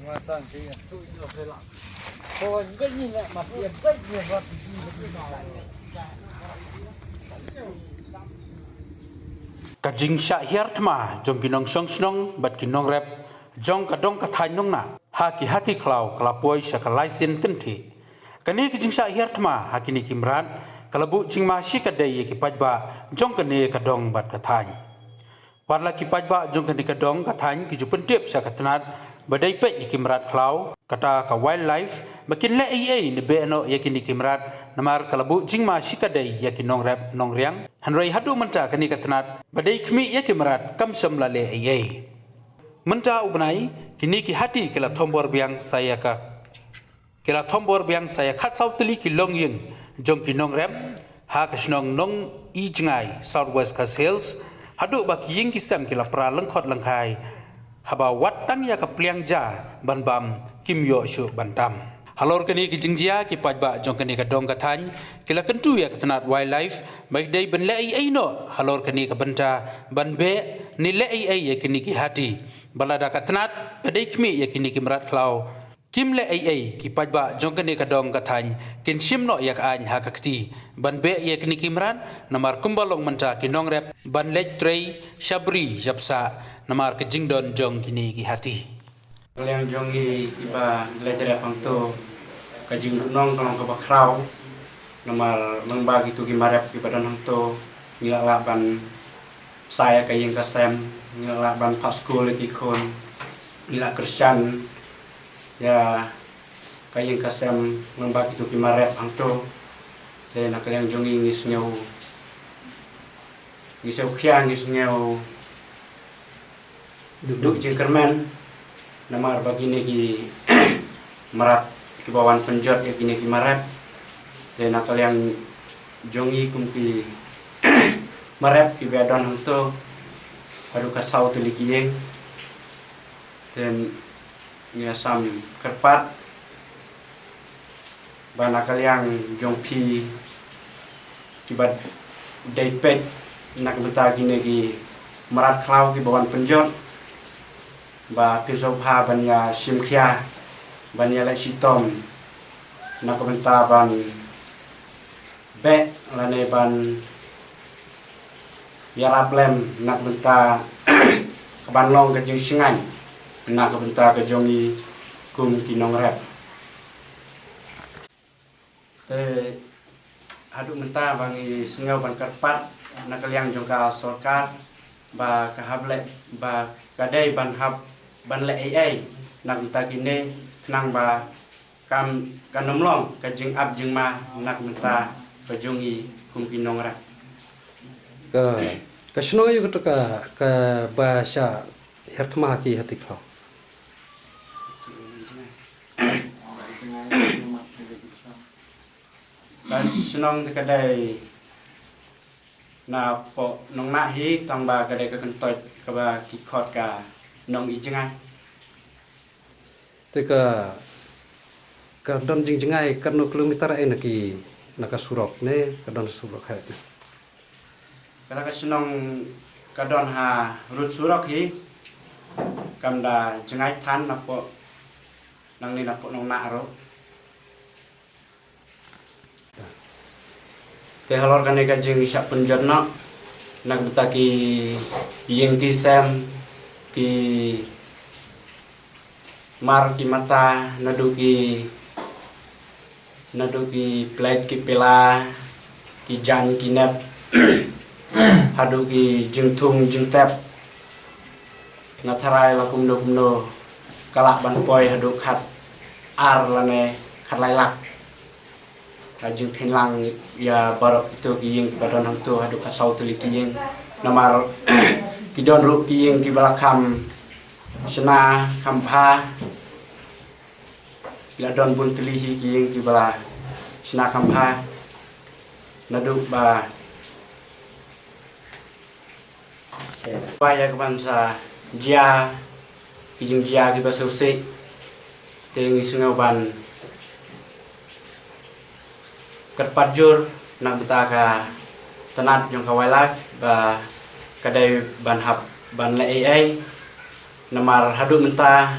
Ngatan sih ya. Tu yo sela. Kau enggak ni nak mak dia baik dia buat begini mau. Kajing sya hiar thma jong kinong song snong bat kinong rep jong kadong kathai nong na haki hati klau kalapoi sya kalaisin kenti kani kajing sya hiar thma hakini kimran kalabu jingma shikadai ki pajba jong kane kadong bat kathai parla ki pajba jong kane kadong kathai ki jupen tip sya katnat badai pe ikimrat klau kata ka wildlife makin le ai ne be no yakini kimrat namar kalabu jingma shikadai yakin nong rep nong riang hanrei hadu menta kani katnat badai khmi yakimrat kamsam la le ai menta ubnai kini ki hati kila thombor biang saya ka kila thombor biang saya khat sautli ki longyeng jong ki nong rep ha ka snong nong I jingai southwest ka sales hadu ba ki ying ki sam kila pra lengkhot lengkhai haba wat tang ya ka pliang ja ban bam kim yo shu ban tam halor kani ki jingjia ki pajba jong kani ka dong ka thany kila kentu ya katnat wildlife baik dai ban le ai no halor kani ka banta ban be ni le ai ya kini ki hati balada katnat padai khmi ya kini ki mrat klau kim le ai ki pajba jong kani ka dong ka thany kin sim no yak an ha ka kti ban be ya kini ki mran namar kumbalong manta ki nong rep ban le trei shabri japsa namar ke jingdon jong kini ki hati kalian jongi iba belajar apa tu kajing nong kalau ke bakrau namar mengbagi tu gimarep ibadan hang tu ngilak ban saya kayeng kasem ngilak ban paskul lagi kon ngilak Kristen ya kayeng kasem mengbagi tu gimarep hang tu saya nak kalian jongi ngisnyau khiang ngisnyau duduk jengkermen namar bagini ki marap ki bawan penjot ya kini ki marap dan nak kalian jongi kumpi marap ki bedon hantu baru kasau tuli kiyeng dan nyasam kerpat bana kalian jongpi kibat daipet nak beta gini ki marat klau ki bawan penjot ba pirsopha banya simkhia banya la sitom nak benta ban be lane ban yaraplem nak benta kebanlong ke jing singan nak benta ke jongi kum kinong rep te hadu menta bangi sengau ban kerpat nak kaliang jongka sorkar ba kahable ba kadai ban hab ban le ai nak ta kini nang ba kam kanomlong ka jing ab jing ma nak menta pejungi kum kinong ra ka shno yu ka ba sha hertma ki hati kho ba snong te kadai na po nong na hi tang ba kadai ka kentoi ka ba ki khot ka nong I jengai te ka don jing jingai kan no kilometer ai naki naka surok ne ka don surok ha kala ka snong ka don ha rut surok hi kam da jengai than na po nang ni na po nong na ro te halor kan ka jing isap penjorno nak betaki yeng ki sem ki mar ki mata naduki plate ki pela ki jan ki nep haduki jengtung jengtep ngatharai la kumno kalak ban poi haduk khat ar lane khat lailak jeng thinlang ya barok itu ki yeng badon hang tu haduk khat sau tuli ki yeng namar ki don ru ki yeng ki balakam sena kampha la don bun telihi ki yeng ki bala sena kampha naduk ba ya kebansa jia ki jing jia ki basau se tengi sengau ban kerpajur nak betaka tenat yang ka wildlife ba kadai ban hab ban le ai namar haduk mentah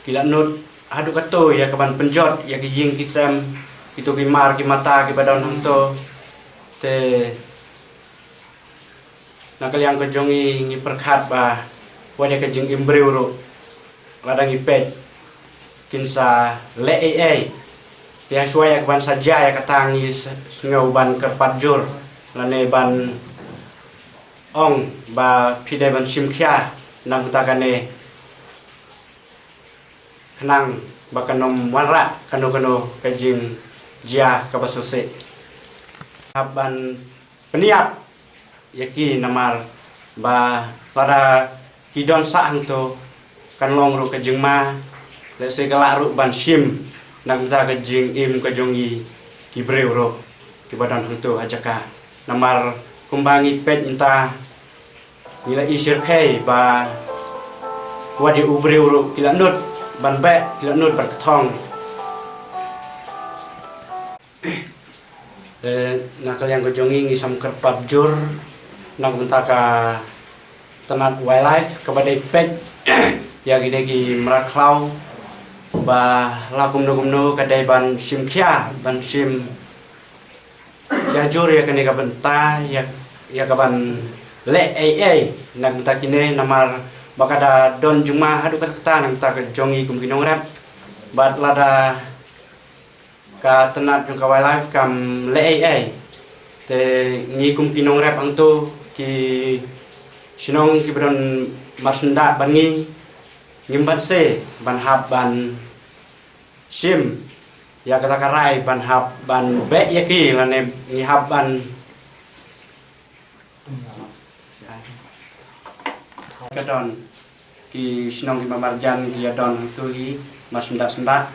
kila nut haduk kato ya kaban penjot ya ki ying kisem itu kimar ki mata ki badan hanto te nakal yang kejongi ngi perkhat ba wada ke jing imbreu ro ladang ipet kinsa le ya suaya ban saja ya katangi ngau ban kerpatjur lane ban ong ba pide ban simkhya nang takane kenang bakanom wanra kano kajing jia kabasose haban peniap yaki namar ba para kidon sa hanto kanlong ru kajing ma le segala ru ban sim nang ta kajing im kajongi kibreu ro kibadan hanto ajaka namar kumbangi pet inta nila isir kai ba wadi ubreu ro kila nut ban be kila nut berketong nakal yang kejongi ngisam kerpap jur nak mentaka tenat wildlife kepada pet ya gede ki meraklau ba lakum no kadai ban sim kya ban sim ya jur ya kene ka benta ya ka ban le nak mentakine namar bakada don juma hadu kata nang ta jongi kum kinong rap bat lada ka tenat jung ka wildlife kam le te ngi kum kinong rap angto ki sinong ki bron masunda bangi ngimban se ban hab ban sim ya kata karai ban hab ban be yaki lane ngi hab ban kadon ki sinong ki mamarjan ki adon tu hi masunda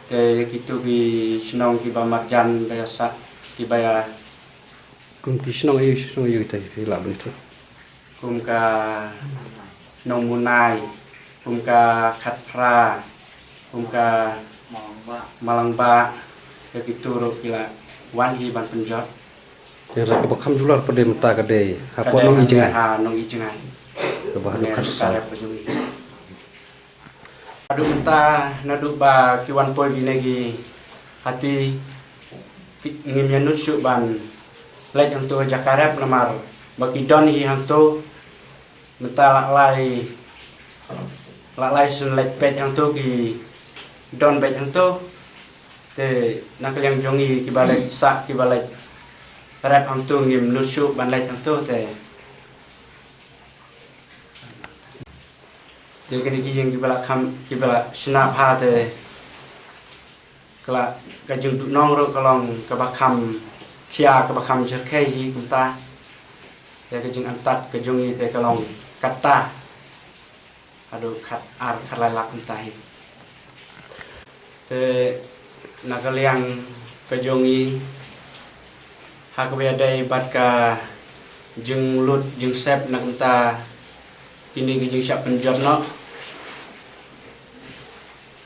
te kitu ki sinong ki mamarjan biasa ki baya kum kisnong yu tai la bentu kum ka nong munai kum ka khatpra kum ka malangba ya kitu ro kila wan hi ban penjot ya ra ka kham dular pade mata kade hapo nong ijengai ha nong ijengai ke bahanu khassa adu menta nadu ba kiwan poi ginegi hati ngim yanut syuk ban lek yang tu jakarep namar bagi don hi hang tu menta laklai sun lek pet yang tu ki don bet yang tu te nak yang jongi ki balek sa ki balek rep hang tu ngim nut syuk ban lek yang tu te kini ki yang ki balak snap ha te kala kajung du nong ro kalong ka bakam kia ka bakam jerkai hi kumta ya kajung antat kajung i te kalong kata adu khat lai lak kumta hi te nakal yang kajung i ha ka dai bat ka jung lut jung sep nak kumta kini ki jung syap penjot no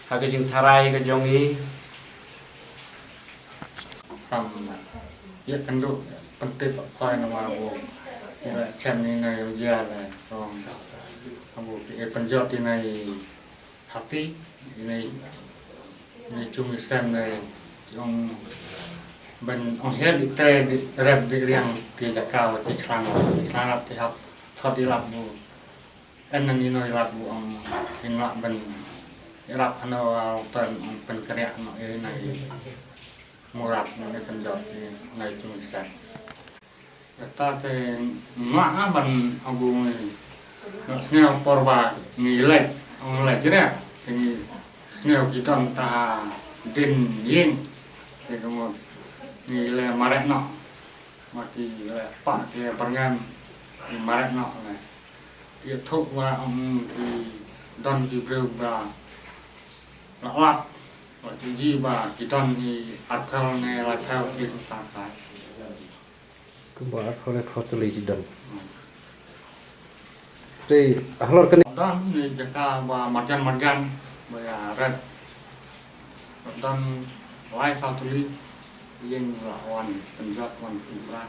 ha kajung tharai kajung i sam ya kenduk penting koi nama bu ya cem ni na ya la rom abu penjot ini hati ini cuma sem ni jong ben onher di tre di rep di riang di jakau di selang di hap thot di lap bu enan ni noi lap bu ang inlak ben lap ano pen kerja no ini murah ni penjot ni ngai cuma sen kata te mak ban abu ni snel porba ni lek on lek jera ni snel kita ta din yin te kamu ni le maret no mati le pa te perngam ni maret no le dia thuk wa ki don ki berubah lak waktu jiwa kita ni akal ni lakau kita tak kembar khole khotli di dan te ahlor kan dan ni jaka ba marjan ba red dan lai fatuli yang lawan penjat wan kubra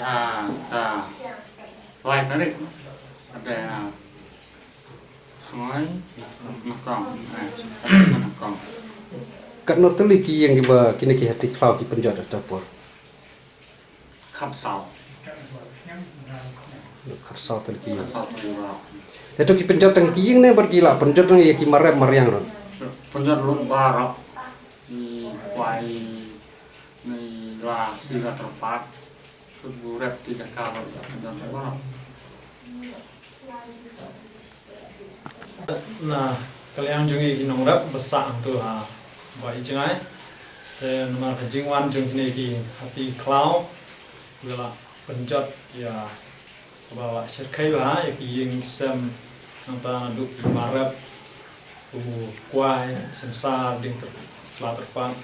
ada lain tadi ada sungai nakong, nakong. Karena teli ki yang kiba kini ki hati klau ki penjat dapur. Kapsal, Karsau teli ki. kapsal juga. Itu ki penjat yang ki yang ne bergila penjat yang ki marep mariang ron. Penjat lu barak di kuai ni lah sila terpat keburep tiga kali penjat barak. Nah, kalian jungi kinong rap besar tu ha, baik jengai. Dan nomor kejingwan jung kini ki hati klau, bila penjat ya bawa serkai lah, ya ki yang sem nanta duk di marap, kuai semsar ding selat terpang.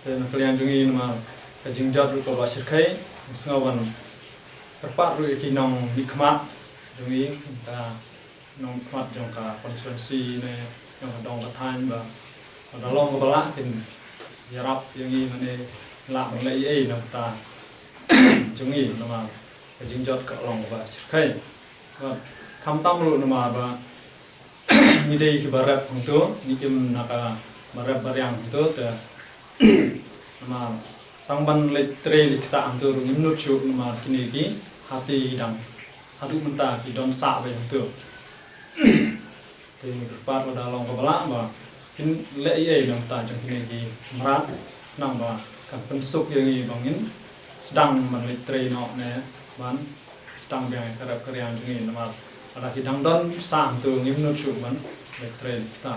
Dan kalian jungi nomor kejingjat duk bawa serkai, sengawan terpak duk kinong nikmat jungi kita nong kmat jong ka konstituensi ne yang dong katan ba ada long kepala kin yarap yang ini mane la mulai ai nong ta jungi nama jingjot ka long ba kai ba tham tam lu nama ba ni dei ki barat untuk ni kim naka barat baryang itu ta nama tangban le tre likta antur ngimnut chu nama kini ki hati dang hadu menta ki don sa ba itu thì part pada long kepala ba in le ai long ta jang kini ki merat nang ba kan pensuk yang i bangin sedang menlitre no ne ban sedang yang karap karyan jeng nama ada hidang don sang tu ngimnu chu ban litre kita